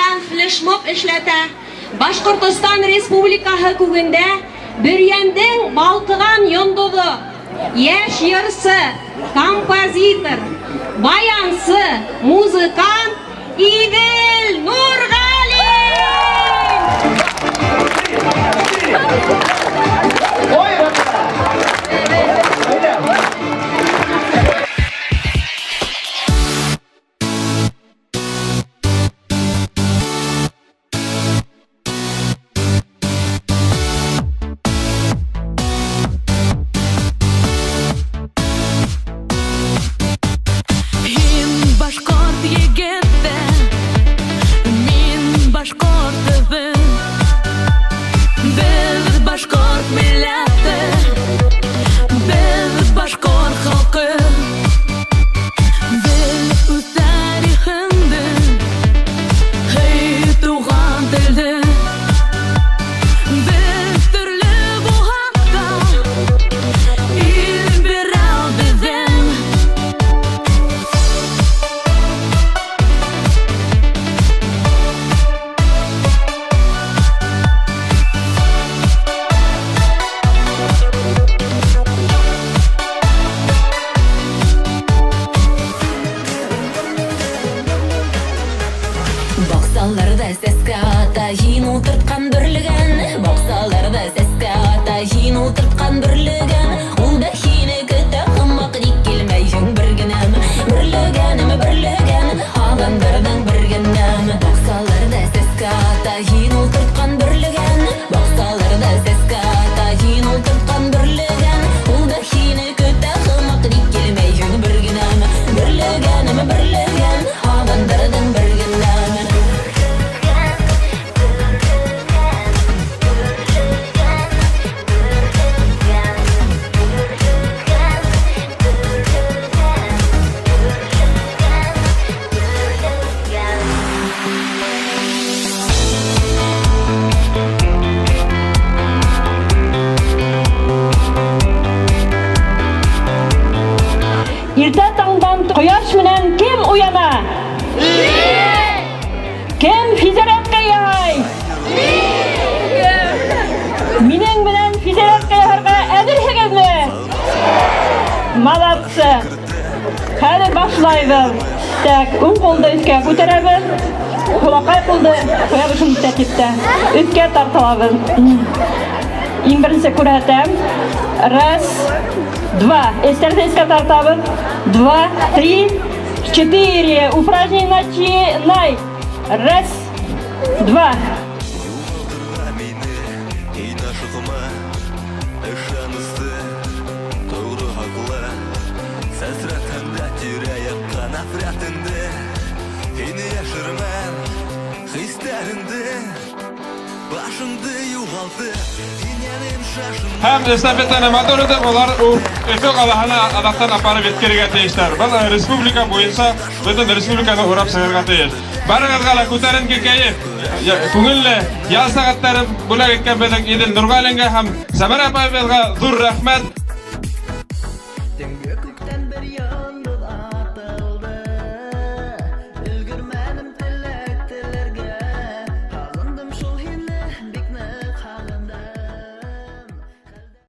һәм флешмоб эшләтә. Башкортстан Республикаһы күгендә Бөрьәндең балкыган йондызы, яшь йырсы, композитор, баянсы, музыкант Идел Нургали! Иртә таңдан кояш менән кем уяна? Кем физиология яһай? Минең белән физиология яһарга әзерһегезме? Молодцы! Хәзер башлайбыз. Так, уң кулды өскә күтәрәбез. Кулакай кулды куябыз шуны тәртиптә. Өскә тартабыз. Иң беренче күрһәтәм. Раз, два. Эстердеска тартабыз. 2, 3, 4. Упражнение начинай. Раз, два. Hem estafetani motorida ular efek alahana adaqdan aparib yetkazishga tegishlar. Biz respublika bo'yicha butun respublikada o'rab chiqarishga tegish. Baringizga ko'tarinki kayf, ko'ngilli yaz soatlari bo'lar etgan bilan Idil Nurg'alinga ham Samara Payvelga zo'r rahmat.